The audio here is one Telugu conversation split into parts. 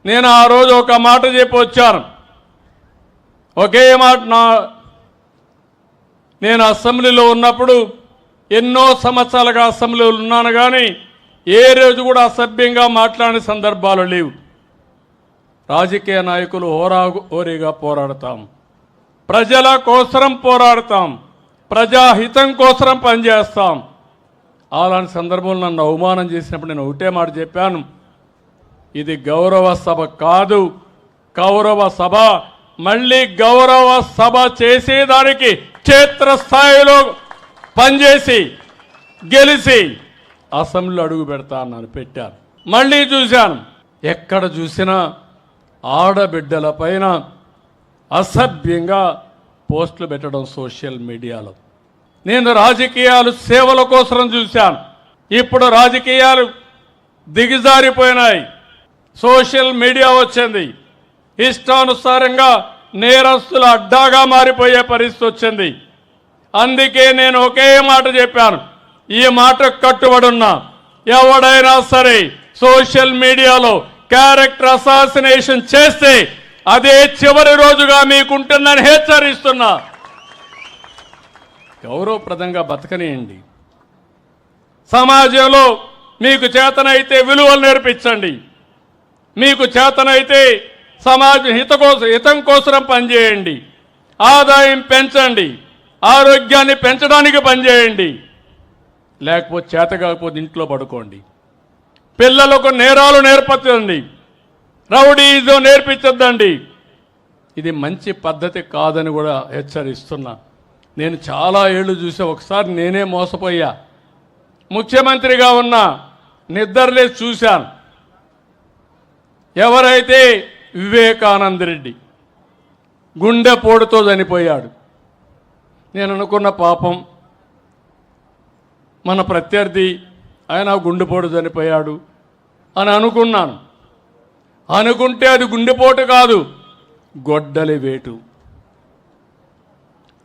నేను ఆ రోజు ఒక మాట చెప్పి వచ్చాను. ఒకే మాట, నేను అసెంబ్లీలో ఉన్నప్పుడు ఎన్నో సంవత్సరాలుగా అసెంబ్లీలో ఉన్నాను, కానీ ఏ రోజు కూడా అసభ్యంగా మాట్లాడిన సందర్భాలు లేవు. రాజకీయ నాయకులు హోరీగా పోరాడతాం, ప్రజల కోసరం పోరాడతాం, ప్రజాహితం కోసరం పనిచేస్తాం. అలాంటి సందర్భంలో నన్ను అవమానం చేసినప్పుడు నేను ఒకటే మాట చెప్పాను, ఇది గౌరవ సభ కాదు, కౌరవ సభ. మళ్ళీ గౌరవ సభ చేసేదానికి క్షేత్రస్థాయిలో పనిచేసి గెలిచి అసెంబ్లీలో అడుగు పెడతా అన్నాను, పెట్టాను. మళ్ళీ చూశాను, ఎక్కడ చూసినా ఆడబిడ్డల పైన అసభ్యంగా పోస్టులు పెట్టడం సోషల్ మీడియాలో. నేను రాజకీయాలు సేవల కోసం చూశాను. ఇప్పుడు రాజకీయాలు దిగజారిపోయినాయి, సోషల్ మీడియా వచ్చింది, ఇష్టానుసారంగా నేరస్తుల అడ్డాగా మారిపోయే పరిస్థితి వచ్చింది. అందుకే నేను ఒకే మాట చెప్పాను, ఈ మాట కట్టుబడి ఉన్నా. ఎవడైనా సరే సోషల్ మీడియాలో క్యారెక్టర్ అసాసినేషన్ చేస్తే అదే చివరి రోజుగా మీకుంటుందని హెచ్చరిస్తున్నా. గౌరవప్రదంగా బతకనియండి, సమాజంలో మీకు చేతనైతే విలువలు నేర్పించండి, మీకు చేతనైతే సమాజ హితం కోసం పనిచేయండి, ఆదాయం పెంచండి, ఆరోగ్యాన్ని పెంచడానికి పనిచేయండి. లేకపోతే చేత కాకపోతే ఇంట్లో పడుకోండి. పిల్లలకు నేరాలు నేర్పించండి, రౌడీజం నేర్పించద్దండి. ఇది మంచి పద్ధతి కాదని కూడా హెచ్చరిస్తున్నా. నేను చాలా ఏళ్ళు చూసా, ఒకసారి నేనే మోసపోయా. ముఖ్యమంత్రిగా ఉన్నా నిద్రలేసి చూశాను. ఎవరైతే వివేకానంద రెడ్డి గుండెపోటుతో చనిపోయాడు, నేను అనుకున్న పాపం మన ప్రత్యర్థి ఆయన గుండెపోటు చనిపోయాడు అని అనుకున్నాను. అనుకుంటే అది గుండెపోటు కాదు, గొడ్డలి వేటు.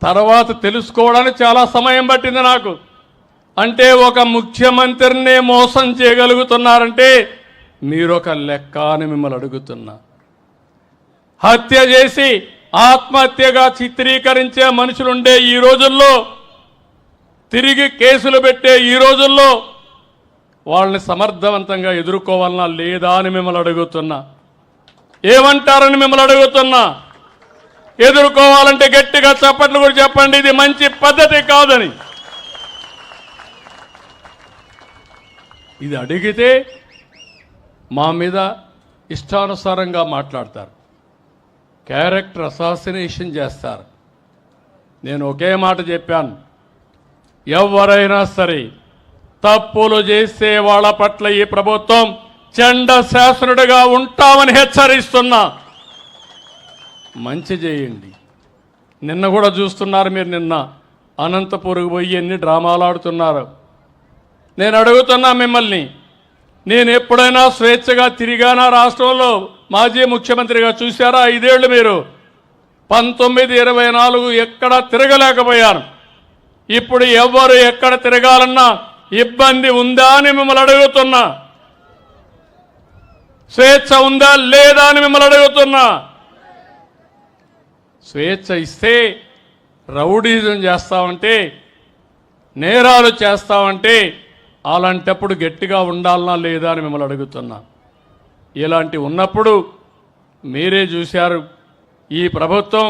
తర్వాత తెలుసుకోవడానికి చాలా సమయం పట్టింది నాకు. అంటే ఒక ముఖ్యమంత్రినే మోసం చేయగలుగుతున్నారంటే మీరొక లెక్క అని మిమ్మల్ని అడుగుతున్నా. హత్య చేసి ఆత్మహత్యగా చిత్రీకరించే మనుషులుండే ఈ రోజుల్లో, తిరిగి కేసులు పెట్టే ఈ రోజుల్లో వాళ్ళని సమర్థవంతంగా ఎదుర్కోవాలన్నా లేదా అని మిమ్మల్ని అడుగుతున్నా. ఏమంటారని మిమ్మల్ని అడుగుతున్నా. ఎదుర్కోవాలంటే గట్టిగా చప్పట్లు కూడా చెప్పండి, ఇది మంచి పద్ధతి కాదని. ఇది అడిగితే మా మీద ఇష్టానుసారంగా మాట్లాడతారు, క్యారెక్టర్ అసాసినేషన్ చేస్తారు. నేను ఒకే మాట చెప్పాను, ఎవరైనా సరే తప్పులు చేసే వాళ్ళ పట్ల ఈ ప్రభుత్వం చండ శాసనుడిగా ఉంటామని హెచ్చరిస్తున్నా. మంచి చేయండి. నిన్న కూడా చూస్తున్నారు మీరు, నిన్న అనంతపురం పోయి ఎన్ని డ్రామాలు ఆడుతున్నారు. నేను అడుగుతున్నా మిమ్మల్ని, నేను ఎప్పుడైనా స్వేచ్ఛగా తిరిగానా రాష్ట్రంలో? మాజీ ముఖ్యమంత్రిగా చూశారా 5 ఏళ్ళు మీరు? 1924 ఎక్కడ తిరగలేకపోయాను. ఇప్పుడు ఎవరు ఎక్కడ తిరగాలన్నా ఇబ్బంది ఉందా అని మిమ్మల్ని అడుగుతున్నా. స్వేచ్ఛ ఉందా లేదా అని మిమ్మల్ని అడుగుతున్నా. స్వేచ్ఛ ఇస్తే రౌడీజం చేస్తామంటే, నేరాలు చేస్తామంటే అలాంటప్పుడు గట్టిగా ఉండాలనా లేదా అని మిమ్మల్ని అడుగుతున్నా. ఇలాంటి ఉన్నప్పుడు మీరే చూశారు, ఈ ప్రభుత్వం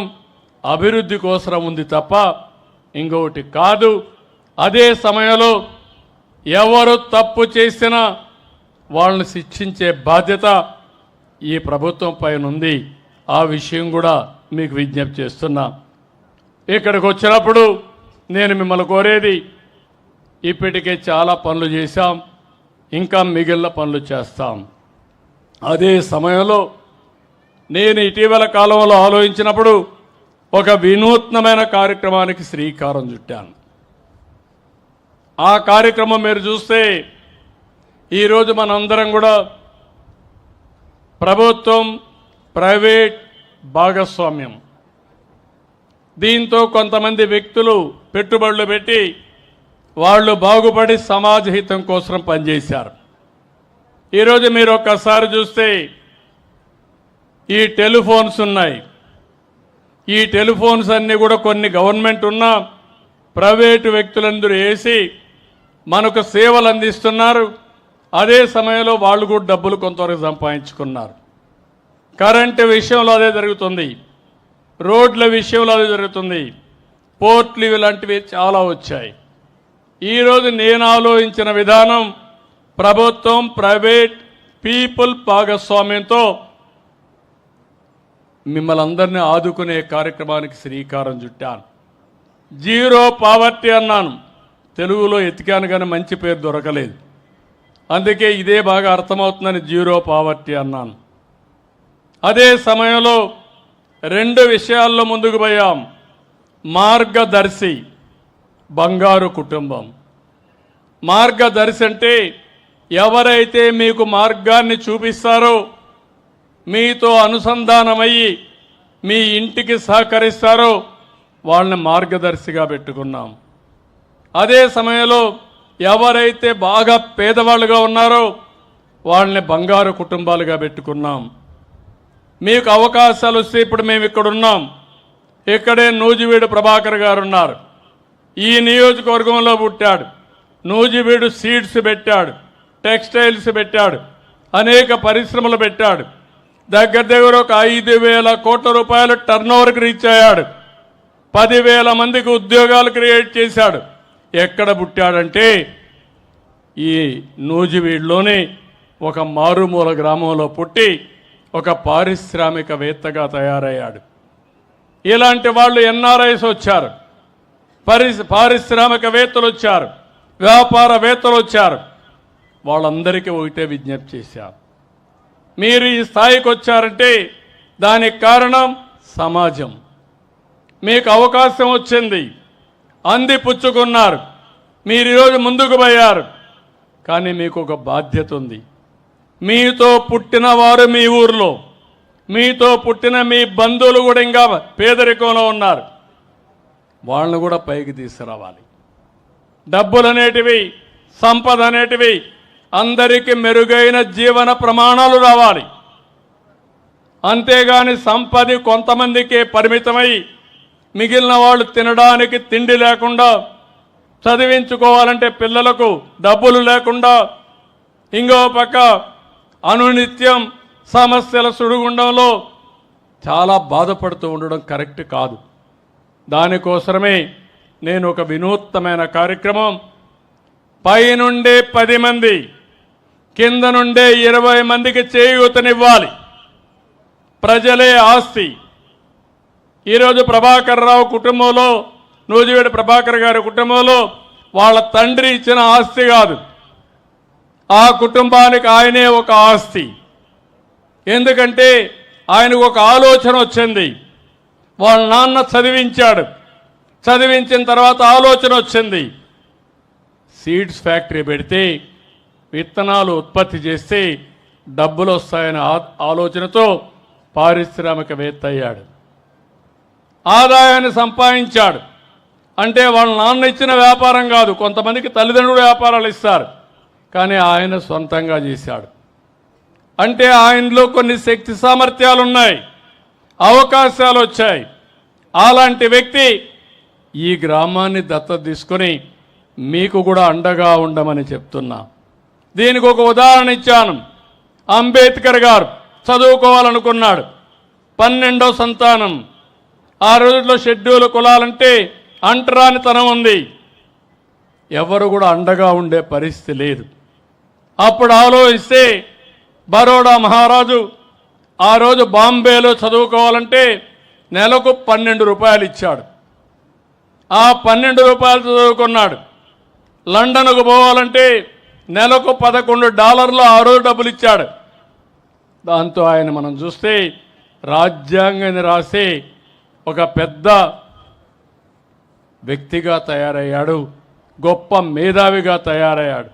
అభివృద్ధి కోసం ఉంది తప్ప ఇంకొకటి కాదు. అదే సమయంలో ఎవరు తప్పు చేసినా వాళ్ళని శిక్షించే బాధ్యత ఈ ప్రభుత్వం పైన ఉంది. ఆ విషయం కూడా మీకు విజ్ఞప్తి చేస్తున్నా. ఇక్కడికి వచ్చినప్పుడు నేను మిమ్మల్ని కోరేది, ఇప్పటికే చాలా పనులు చేశాం, ఇంకా మిగిలిన పనులు చేస్తాం. అదే సమయంలో నేను ఇటీవల కాలంలో ఆలోచించినప్పుడు ఒక వినూత్నమైన కార్యక్రమానికి శ్రీకారం చుట్టాను. ఆ కార్యక్రమం మీరు చూస్తే ఈరోజు మనందరం కూడా ప్రభుత్వం ప్రైవేట్ భాగస్వామ్యం, దీంతో కొంతమంది వ్యక్తులు పెట్టుబడులు పెట్టి వాళ్ళు బాగుపడి సమాజ హితం కోసం పనిచేశారు. ఈరోజు మీరు ఒక్కసారి చూస్తే ఈ టెలిఫోన్స్ ఉన్నాయి. ఈ టెలిఫోన్స్ అన్నీ కూడా కొన్ని గవర్నమెంట్ ఉన్న ప్రైవేటు వ్యక్తులందరూ వేసి మనకు సేవలు అందిస్తున్నారు. అదే సమయంలో వాళ్ళు కూడా డబ్బులు కొంతవరకు సంపాదించుకున్నారు. కరెంటు విషయంలో అదే జరుగుతుంది, రోడ్ల విషయంలో అదే జరుగుతుంది, పోర్ట్లు ఇలాంటివి చాలా వచ్చాయి. ఈరోజు నేను ఆలోచించిన విధానం ప్రభుత్వం ప్రైవేట్ పీపుల్ భాగస్వామ్యంతో మిమ్మల్ని అందరినీ ఆదుకునే కార్యక్రమానికి శ్రీకారం చుట్టాను. జీరో పావర్టీ అన్నాను, తెలుగులో ఎతికాను కానీ మంచి పేరు దొరకలేదు, అందుకే ఇదే బాగా అర్థమవుతుందని జీరో పావర్టీ అన్నాను. అదే సమయంలో 2 విషయాల్లో ముందుకు పోయాం. మార్గదర్శి, బంగారు కుటుంబం. మార్గదర్శి అంటే ఎవరైతే మీకు మార్గాన్ని చూపిస్తారో, మీతో అనుసంధానమయ్యి మీ ఇంటికి సహకరిస్తారో వాళ్ళని మార్గదర్శిగా పెట్టుకున్నాం. అదే సమయంలో ఎవరైతే బాగా పేదవాళ్ళుగా ఉన్నారో వాళ్ళని బంగారు కుటుంబాలుగా పెట్టుకున్నాం. మీకు అవకాశాలు వస్తే ఇప్పుడు మేము ఇక్కడ ఉన్నాం. ఇక్కడే నూజివీడు ప్రభాకర్ గారు ఉన్నారు. ఈ నియోజకవర్గంలో పుట్టాడు. నూజివీడు సీడ్స్ పెట్టాడు, టెక్స్టైల్స్ పెట్టాడు, అనేక పరిశ్రమలు పెట్టాడు. దగ్గర ఒక 5,000 కోట్ల రూపాయలు టర్నోవర్కి రీచ్ అయ్యాడు. 10,000 మందికి ఉద్యోగాలు క్రియేట్ చేశాడు. ఎక్కడ పుట్టాడంటే ఈ నూజివీడులోనే ఒక మారుమూల గ్రామంలో పుట్టి ఒక పారిశ్రామికవేత్తగా తయారయ్యాడు. ఇలాంటి వాళ్ళు ఎన్ఆర్ఐస్ వచ్చారు, పారిశ్రామికవేత్తలు వచ్చారు, వ్యాపారవేత్తలు వచ్చారు. వాళ్ళందరికీ ఒకటే విజ్ఞప్తి చేశారు, మీరు ఈ స్థాయికి వచ్చారంటే దానికి కారణం సమాజం. మీకు అవకాశం వచ్చింది, అందిపుచ్చుకున్నారు, మీరు ఈరోజు ముందుకు పోయారు. కానీ మీకు ఒక బాధ్యత ఉంది. మీతో పుట్టిన వారు మీ ఊర్లో, మీతో పుట్టిన మీ బంధువులు కూడా ఇంకా పేదరికంలో ఉన్నారు. వాళ్ళని కూడా పైకి తీసుకురావాలి. డబ్బులు అనేటివి, సంపద అనేటివి అందరికీ మెరుగైన జీవన ప్రమాణాలు రావాలి. అంతేగాని సంపద కొంతమందికే పరిమితమై మిగిలిన వాళ్ళు తినడానికి తిండి లేకుండా, చదివించుకోవాలంటే పిల్లలకు డబ్బులు లేకుండా, ఇంకో పక్క అనునిత్యం సమస్యల సుడిగుండంలో చాలా బాధపడుతూ ఉండడం కరెక్ట్ కాదు. దానికోసమే నేను ఒక వినూత్నమైన కార్యక్రమం, పైనుండే 10 మంది, కింద నుండే 20 మందికి చేయూతనివ్వాలి. ప్రజలే ఆస్తి. ఈరోజు ప్రభాకర్ రావు కుటుంబంలో, నూజివీడు ప్రభాకర్ గారి కుటుంబంలో వాళ్ళ తండ్రి ఇచ్చిన ఆస్తి కాదు, ఆ కుటుంబానికి ఆయనే ఒక ఆస్తి. ఎందుకంటే ఆయనకు ఒక ఆలోచన వచ్చింది. వాళ్ళ నాన్న చదివించాడు, చదివించిన తర్వాత ఆలోచన వచ్చింది, సీడ్స్ ఫ్యాక్టరీ పెడితే విత్తనాలు ఉత్పత్తి చేస్తే డబ్బులు వస్తాయనే ఆలోచనతో పారిశ్రామికవేత్త అయ్యాడు. ఆదాయాన్ని సంపాదించాడు. అంటే వాళ్ళ నాన్న ఇచ్చిన వ్యాపారం కాదు, కొంతమందికి తల్లిదండ్రులు వ్యాపారాలు ఇస్తారు, కానీ ఆయన సొంతంగా చేశాడు. అంటే ఆయనలో కొన్ని శక్తి సామర్థ్యాలు ఉన్నాయి, అవకాశాలు వచ్చాయి. అలాంటి వ్యక్తి ఈ గ్రామాన్ని దత్తత తీసుకొని మీకు కూడా అండగా ఉండమని చెప్తున్నా. దీనికి ఒక ఉదాహరణ ఇచ్చాను. అంబేద్కర్ గారు చదువుకోవాలనుకున్నాడు, 12వ సంతానం. ఆ రోజుల్లో షెడ్యూల్ కులాలంటే అంటరానితనం ఉంది, ఎవరు కూడా అండగా ఉండే పరిస్థితి లేదు. అప్పుడు ఆలోచిస్తే బరోడా మహారాజు ఆ రోజు బాంబేలో చదువుకోవాలంటే నెలకు 12 రూపాయలు ఇచ్చాడు. ఆ 12 రూపాయలు చదువుకున్నాడు. లండన్కు పోవాలంటే నెలకు $11 ఆ రోజు డబ్బులు ఇచ్చాడు. దాంతో ఆయన మనం చూస్తే రాజ్యాంగాన్ని రాసే ఒక పెద్ద వ్యక్తిగా తయారయ్యాడు, గొప్ప మేధావిగా తయారయ్యాడు.